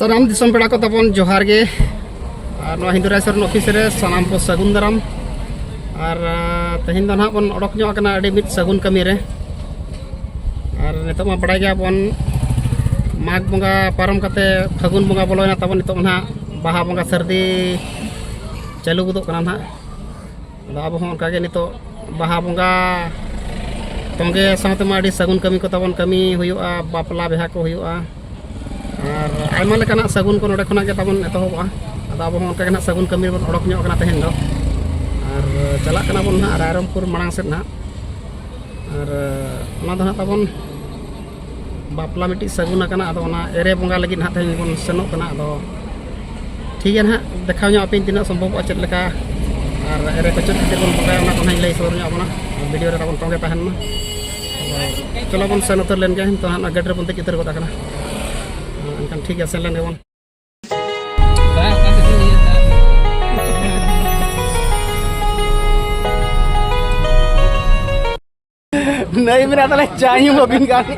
सानाम दिसम पेड़ा को तबन जोहार गे और हिंदुरासर ऑफिस रे सानाम को सगुन दाराम और तेहन दो बन अड़क मिद सगुन कमी रे और नितो मा बड़ा गया बन माघ बंगा पारम कते फागुन बंगा बोलोना तबन नितो ना बाहा बंगा सर्दी चालू गुदो कना ना अब हम का नितो बाहा बंगा तोंगे साथे मा सगुन कमी को तबन कमी हुयुआ बापला बेहा को हुयुआ और आयमा लेकाना सगुन को नोडे खना के तबन एतोहबा अदा अब हम का सगुन कमी बन अड़क ᱧᱚᱜ कना तेहन दो और चला कना बन ना रायरमपुर मांग सेद ना और ओना दो ना तबन बापला मिट्टी सगुन कना अदो ओना एरे बंगा लगी ना तेहन बन सेनो कना अदो ठीक है ना देखाव ᱧᱚᱜ आपे तिना संभव चेद लेका और एरे को चेद बन बंगा ओना को लई सोर ᱧᱚᱜ बना वीडियो रे तबन तोंगे तहन मा चलो बन सेन उतर लेन गे तो ना गडरे बन ते चितर को ताकना एनखान ठीक है सेन लेन गे बन नहीं मेरा तले चाहिए मोबिन गाने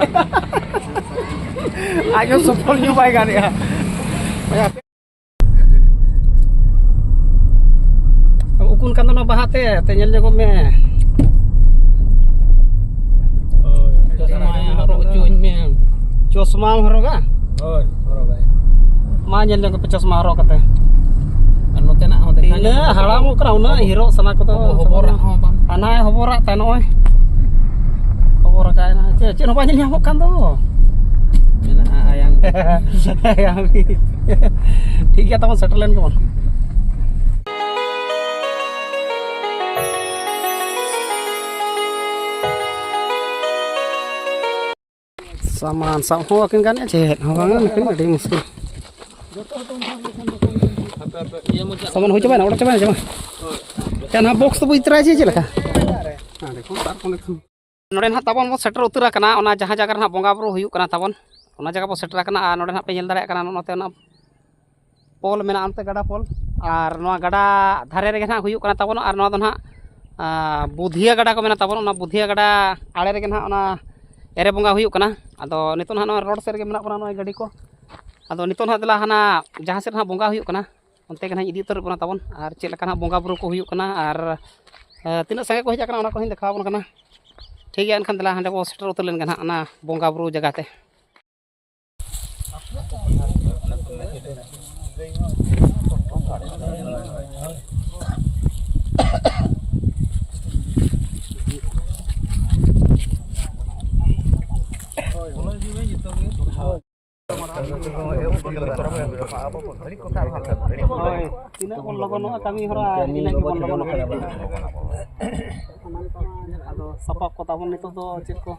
आगे सफल नहीं पाए गाने उकुन kan na bahate tenyel jago me चश्मा हरोगा मा nyel jago चश्मा हरो kate anote na hode kana haram ukra una hero sana ko to hobora ana hobora tanoi hobora kaina ce no banyak nyamuk kan to mena ayang ayang ठीक है तब settle लेन के मन सामान सब हो अकिन गाने चेत हो गांगा लेकिन अड़ी मुश्किल सामान हो चबा ना ओडा चबा ना जमा क्या बॉक्स तो इतरा जे चलका हां देखो तार कोन नोडे ना तबन बो सेटर उतरा कना ओना जहां जगह ना बंगा बुरु हुयु कना तबन ओना जगह बो सेटर कना नोडे ना पे नेल दारे कना नोते ना पोल मेना अंते गड़ा पोल और नोआ गड़ा धारे रे ना हुयु कना तबन और नोआ दो ना बुधिया गड़ा को मेना तबन ओना बुधिया गड़ा आड़े रे ना ओना एरे बंगा हुयु कना अदो नितो ना रोड सेर गे मेना बना नोय गाड़ी को अदो नितो ना दला हना जहां सेर ना बंगा हुयु कना onte kana idi utar bana tabon ar chet lekana bonga buru ko huyuk kana ar tina sange ko hija kana ona ko hin dekhaw bon kana ठीक है एनखान दला हंडे को सेटर उतर लेन kana ana bonga buru jaga te tidak pun logono kami hora ini pun logono ado sapap kota pun itu to cek ko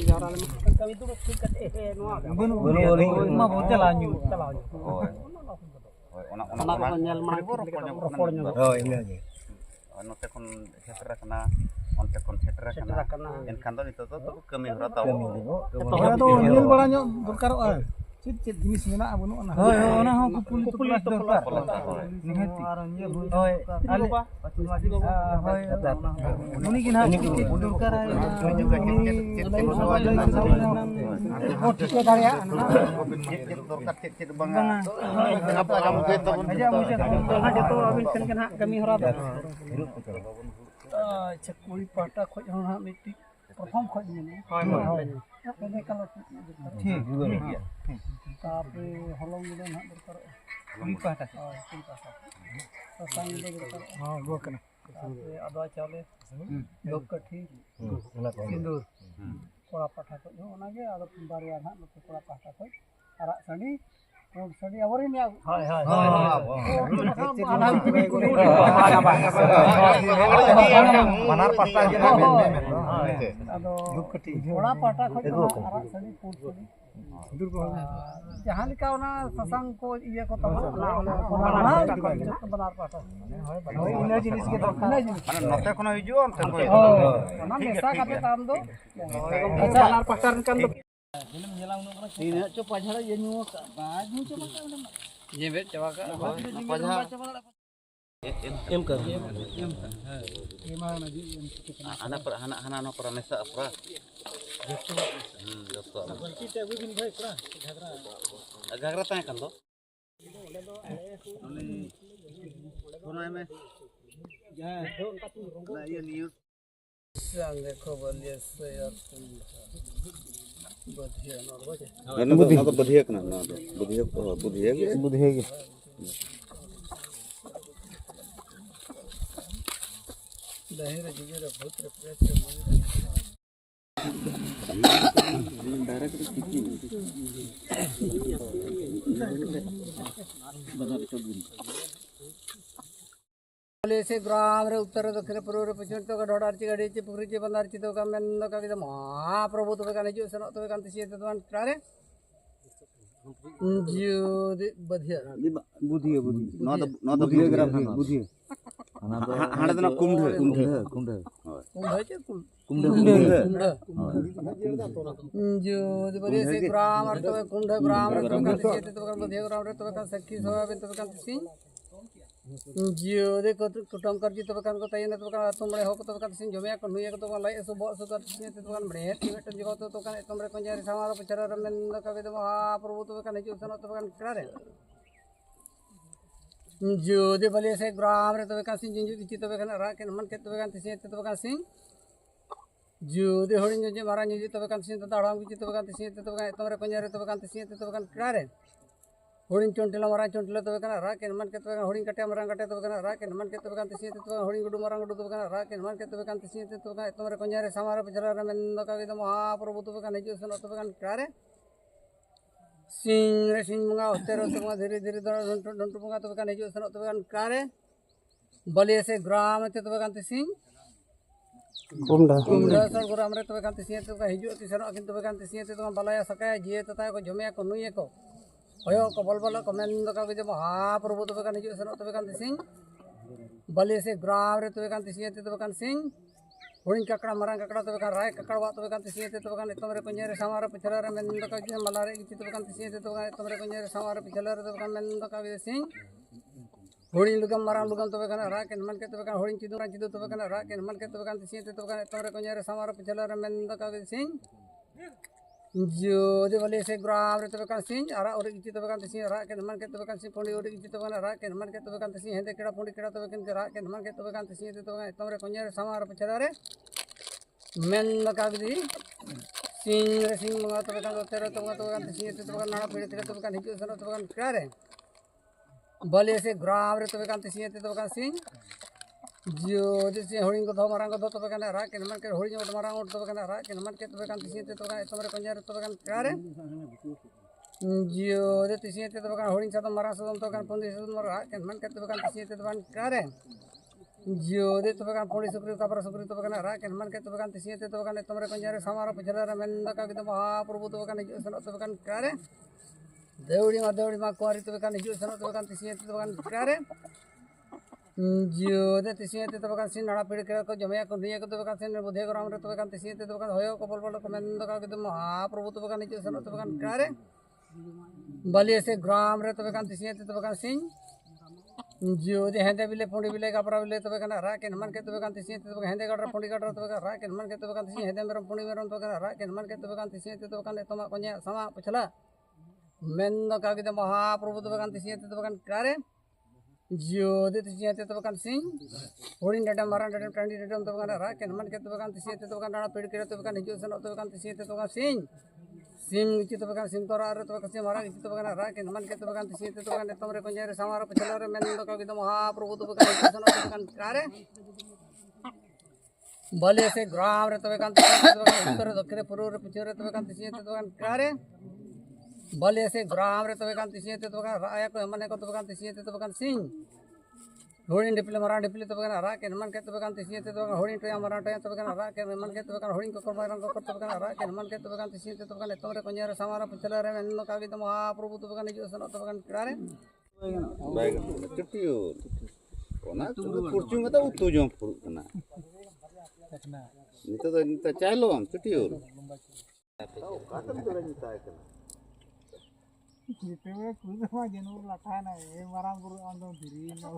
jara kami itu tiket bunu ma bote lanyu ona ko nyel ma oh ini aja note kon setra kana onte kon setra kana enkhan do itu to kami hora tahu itu nyel baranya dorkaroa cit jenis mina abunu ona hoy ona ho kupul itu dokar nihati hoy ale hoy uni kin ha dokar juga cit oh ठीक है ya cit dokar cit banga apa kamu itu aja mungkin itu abin kan kami harap cek kuli pata khoj ha miti प्रथम खज में हाय माने कल ठीक है तापे हलम में ना दरकार कुल पाटा कुल पाटा तो सांग दे दरकार हां गो कना तापे अदवा चावले लोग कठी सिंदूर कोड़ा पाटा को ओना गे आदो बारिया ना कोड़ा पाटा को आरा सडी रोड सडी अवरी में हाय हाय मनार पाटा के अदो दुकटी कोड़ा पाटा खो आरा सडी पुट सडी दूर को जहां लिखा होना ससंग को ये को तब बनार पाटा होय इन जिनिस के दरकार माने नते कोनो हिजो अंते को ओना मेसा काते ताम दो अच्छा बनार पाटा kan do film nyelang no ini coba jara ye nyu ka ba nyu coba ka ye bet coba ka Em कर hana no para mesa apa joto Ghaghara तय kan do कोना में ना ये न्यूज़ देखो बलिए से यार बढ़िया ना तो बढ़िया ना ना बढ़िया दहेर जिगर बहुत प्रेत से ग्राम रे उत्तर दक्षिण पूर्व रे पश्चिम तो ढोडारची गाडीची पुखरीची बंदारची तो का मेंद का विद महाप्रभु तो का निजो सनो तो कांति से तो त्रारे जियो बढ़िया ना तो बुद्धि हाड़ा तो कुंभ जो बढ़िया से ग्राम और तो कुंभ ग्राम रे तो कांति से तो का बढ़िया ग्राम रे तो का सखी सभा बिन तो कांति से जियो दे कुटुम कर जी तो बकान को तयन तो बकान तुम बड़े हो तो बकान सिन जमे को नुय को तो लाई सो बो सो कर सिन तो बकान बड़े टिमेट जो तो कान तुमरे कंजारी समारो पचरा रमेंद का वेद महाप्रभु तो बकान जो सनो तो बकान करे जियो दे बले से ग्राम रे तो बकान सिन जिंजु की तो बकान रा के मन के तो बकान सिन तो बकान सिन जियो दे होरिन जो मारा जी तो बकान सिन तो दाड़ाम की तो बकान सिन तो बकान तुमरे कंजारी तो बकान सिन तो बकान करे होड़िन चोंटिला मारा चोंटिला तो बकान रा के मन के तो होड़िन कटे मरा कटे तो बकान रा के मन के तो बकान तिसी तो होड़िन गुडू मरा गुडू तो बकान रा के मन के तो बकान तिसी तो बकान तमरे कंजारे समारो पचरा रे मेंद का विद महाप्रभु तो बकान हिजु सनो तो बकान कारे सिंह रे सिंह मंगा होतेरो तो धीरे धीरे डंटू मंगा तो बकान हिजु सनो तो बकान कारे बलिए से ग्राम ते तो बकान तिसी कुंडा सर ग्राम रे तो बकान तिसी तो हिजु तिसनो किन तो बकान तिसी तो बलाया सकाय जिए तता को जमे को नुये को होयो को बलबल को मेंद का विद महाप्रभु तो बकान हिजु सनो तो बकान तिसी बले से ग्राम रे तो बकान तिसी तो बकान सिंह होड़िन ककड़ा मरा ककड़ा तो बकान राय ककड़ा तो बकान तिसी तो बकान तमरे कंजरे समारो पचरा रे मेंद का जे मलारे की तो बकान तिसी तो बकान तमरे कंजरे समारो पचला रे तो बकान मेंद का विद सिंह होड़िन लुगम मरा लुगम तो बकान रा के मन के तो बकान होड़िन चिदुरा चिदु तो बकान रा के मन के तो बकान तिसी तो बकान तमरे कंजरे समारो पचला रे मेंद का विद सिंह जो दे बले से ग्राम रे तो बकान सिंह आरा और की तो बकान सिंह रा के मन के तो बकान सिंह पुंडी और की तो बकान रा के मन के तो बकान सिंह हेंदे केड़ा पुंडी केड़ा तो बकान रा के मन के तो बकान सिंह तो बकान तमरे कंजरे समारो पचला रे मेंद का विद सिंह रे सिंह मंगा तो बकान तेरा तो बकान सिंह तो बकान नाना पेड़ तो बकान हिजु सनो तो बकान करे बले से ग्राम रे तो बकान सिंह तो बकान सिंह जो जैसे होड़िंग को मारांग दो तो बकान रा के मन के होड़िंग को मारांग तो बकान रा के मन के तो बकान सिंह तो बकान तमरे कंजरे तो बकान करे जो दे सिंह तो बकान होड़िंग सा तो मारा सो तो बकान पुंदी सो रा के मन के तो बकान सिंह तो बकान करे जो दे तो बकान पुंडी सुकरी तापर सुकरी तो बकान रा के मन के तो बकान सिंह तो बकान तमरे कंजरे समारो पचला रे मेंद का विद महाप्रभु तो बकान हिजु सनो तो बकान करे देवड़ी मा कुआरी तो बकान हिजु सनो तो बकान सिंह तो बकान करे जो दे तिसी तो बकान सिन नाड़ा पीड़ के को जमे को निये को तो बकान सिन बुधे ग्राम रे तो बकान तिसी तो बकान होयो को बलबल को मेंद का विद महाप्रभु तो बकान हिजु सनो तो बकान करे बलिए से ग्राम रे तो बकान तिसी तो बकान सिन जो दे हेंदे बिले पुंडी बिले कपरा बिले तो बकान रा के मन के तो बकान तिसी तो बकान हेंदे गडरा पुंडी गडरा तो बकान रा के मन के तो बकान तिसी हेंदे मेरम पुंडी मेरम तो बकान रा के मन के तो बकान तिसी तो बकान तमा कोन्या समा पछला मेंद का विद महाप्रभु तो बकान तिसी तो बकान करे जो दे तिसी तो बकान सिंह होड़िन डडम मारा डडम टांडी डडम तो बकान रा के मन के तो बकान तिसी तो बकान नाना पेड़ के तो बकान हिजु सनो तो बकान तिसी तो बकान सिंह सिंह की तो बकान सिंह तो रा तो बकान सिंह मारा की तो बकान रा के मन के तो बकान तिसी तो बकान तमरे कंजरे समारो पचला रे मेंद का विद महाप्रभु तो बकान हिजु सनो तो बकान करे बले से ग्राम रे तो बकान तिसी तो बकान उत्तर दक्षिण पूर्व रे पश्चिम रे तो बकान तिसी तो बकान करे बले से ग्राम रे तो बकान तिसी तो बकान राया को मने को तो बकान तिसी तो बकान सिंह होड़िन डिपले मरा डिपले तो बकान रा के मन के तो बकान तिसी तो बकान होड़िन टया मरा टया तो बकान रा के मन के तो बकान होड़िन को मरा को तो बकान रा के मन के तो बकान तिसी तो बकान तमरे कंजरे समारो पचला रे मेंद का विद महाप्रभु तो बकान हिजु सनो तो बकान करे बैगन चटियो कोना तो कुर्चुंग तो उतु जो फुरकना नित चालो हम चटियो कातम तो निता है जितने में कुछ ना जनूर लखा ना ये मरांग गुरु आंदो धीरी ना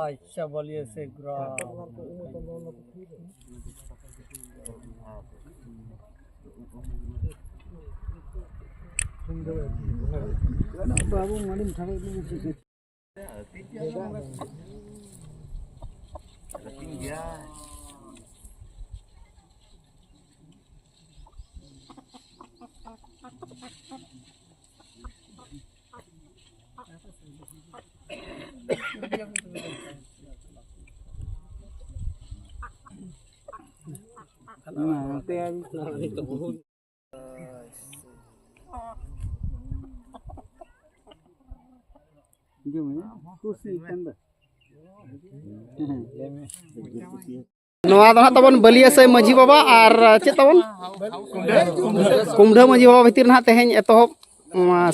अच्छा बोलिए से बाबू मालूम था नवा दो हां तबन बलिया से मजी बाबा और चेत तबन कुमढ़ा मजी बाबा भीतर ना तेहें एतहब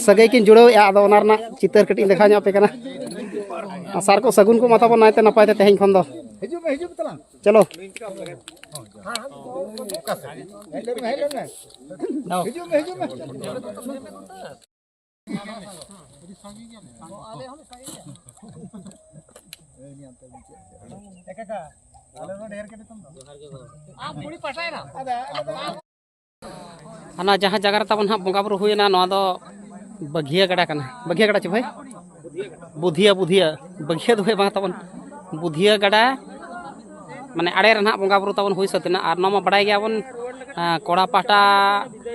सगै किन जुड़ाव आदो ओना रना चितर कटी देखा ᱧᱚᱜ पे कना आसार को सगुन को माता बन नायते नपाय ते तेहें खन दो चलो हाना जहाँ जगह तबन हाँ बंगा बुरु हुईना नवा दो बघिया गड़ा कना बघिया गड़ा चे भाई बुधिया बुधिया बघिया दो बा तबन बुधिया गड़ा माने आड़े रहा बंगा बुरु तबन हुई सतना और नवा बड़ाई गया बन कोड़ा पाटा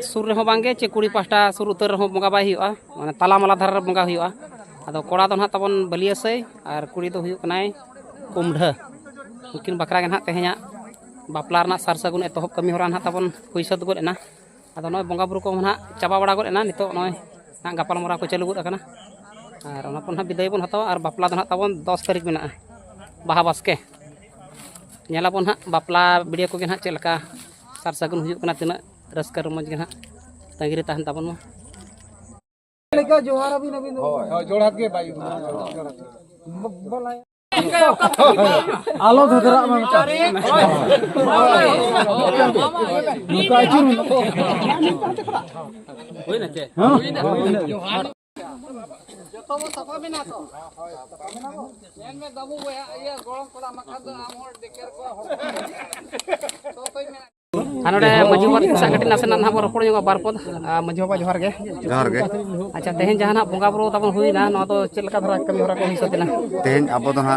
सुर रहो बांगे चे कुड़ी पाटा सुर उतर रहो बंगा बाई हुआ माने ताला माला धार बंगा हुआ अदो कोड़ा दो ना तबन बलिया से और कुड़ी दो हुई कनाय कुमढ़ा उनकिन बकरा के ना तेहें बापला रना सार सगुन एतहब कमी होरा ना तबन हुई सद गोद ना अदो नय बंगा बुरु को ना चाबा बड़ा गोद ना नितो नय ना गापाल मरा को चालू गोद अकना और ओना पन बिदाय बन हतावा और बापला दो ना तबन 10 तारीख मेना बाहा बास्के नेलाबन हाँ बापला वीडियो को ना चलका सार सगुन हुई कना तिना रस्का रमज के ना तंगिरे तहन तबन मा जोहार अभी नबी जोड़ात के भाई आलो धदरा में होई ना के जतो सफा बिना तो एन में दबु ये गरम कोला मखा द आमोर देखेर को तो कोई में हानोडे मजी बाबा सा कटी नासेना ना रोपड़ जोगा बार पद मजी बाबा जोहार गे अच्छा तेहें जहां बंगा बुरु तबन हुईना न तो चलका धरा कमी होरा को हिसतिना तेहें अब दो ना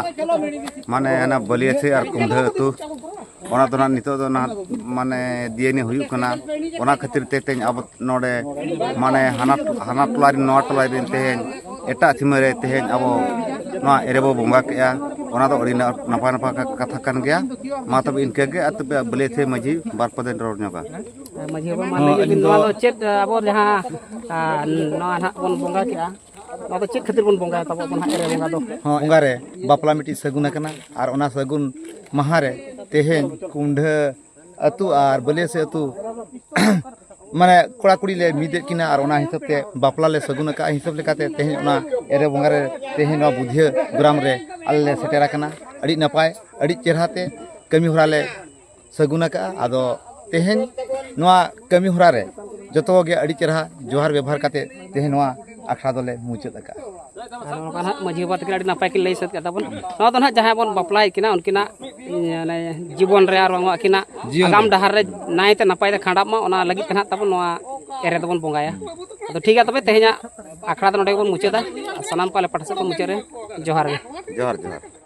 माने ना बलिया से और कुंभा अतु ओना दो ना नितो दो ना माने दिएने हुई कना ओना खातिर ते तेहें अब नोडे माने हाना टलारी नवा टलारी तेहें एटा सिमरे तेहें अब नवा एरेबो बंगा केया ओना दो अड़ी नपा नपा कथा कन गया मा तब इनके गे अत बलिया से मजी बार पदेन रोड ᱧᱚᱜᱟ माजी बाबा मान ᱞᱟᱹᱭ ᱵᱤᱱ ᱱᱚᱣᱟ ᱫᱚ ᱪᱮᱫ ᱟᱵᱚ ᱡᱟᱦᱟᱸ ᱱᱚᱣᱟ ᱱᱟᱦᱟᱜ ᱵᱚᱱ ᱵᱚᱸᱜᱟ ᱠᱮᱜᱼᱟ ᱱᱚᱣᱟ ᱫᱚ ᱪᱮᱫ ᱠᱷᱟᱹᱛᱤᱨ ᱵᱚᱱ ᱵᱚᱸᱜᱟᱭᱟ ᱛᱟᱵᱚ ᱵᱚᱱ ᱦᱟᱸᱜ ᱮᱨᱮ ᱵᱚᱸᱜᱟ ᱫᱚ ᱵᱚᱸᱜᱟ ᱨᱮ ᱵᱟᱯᱞᱟ ᱢᱤᱫᱴᱤᱡ ᱥᱟᱹᱜᱩᱱ ᱟᱠᱟᱱᱟ ᱟᱨ ᱚᱱᱟ ᱥᱟᱹᱜᱩᱱ ᱢᱟᱦᱟ ᱨᱮ ᱛᱮᱦᱮᱧ ᱠᱩᱸᱰᱷᱟᱹ ᱟᱹᱛᱩ ᱟᱨ ᱵᱟᱹᱞᱤᱭᱟᱹᱥᱤ ᱟᱹᱛᱩ माने कड़ा कुड़ी ले मिदेद किना और ओना हिसाब ते बापला ले सगुन का हिसाब लेकाते तेहेन ओना एरे बोंगा रे तेहेन वा बुधिया ग्राम रे आले ले सेटेरा कना अड़ी नपाय अड़ी चेहराते कमी होरा ले सगुन का आदो तेहेन नोआ कमी होरा रे जतो गे अड़ी चेहरा जोहार व्यवहार काते तेहेन नोआ आखड़ा दोले मुचद का माजी बाबा तक नपाय के लई सत का तबन नोआ तो ना जहां बन बापलाय किना उनकिना जीवन रे आर किना आगाम डहार रे नायते नपाय ते खांडा मा ओना लगी कना तबन नोआ एरे तबन बोंगाया तो ठीक है तबे तेहेना आखड़ा तो नडे बन मुचदा सनाम पाले पठसे को मुचरे जोहार गे जोहार जोहार